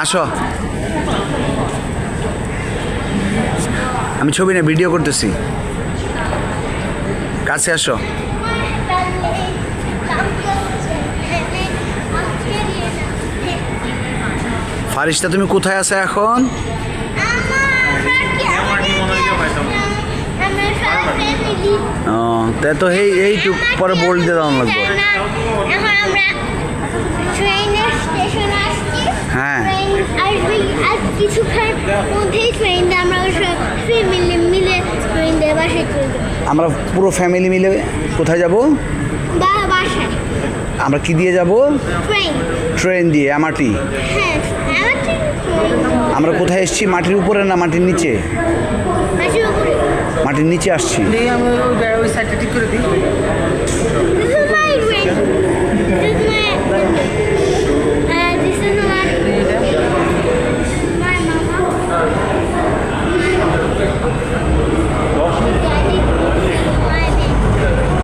আসো, আমি ছবি না ভিডিও করতেছি, কাছে আসো। ফারিস্তা তুমি কোথায় আছো এখন? ও তাই তো, এইটুক পরে বলতে দাও লাগবে। হ্যাঁ আমরা পুরো ফ্যামিলি মিলে কোথায় যাব? আমরা কি দিয়ে যাব? ট্রেন দিয়ে। এমআরটি। আমরা কোথায় এসেছি? মাটির উপরে না মাটির নিচে? মাটির নিচে আসছি।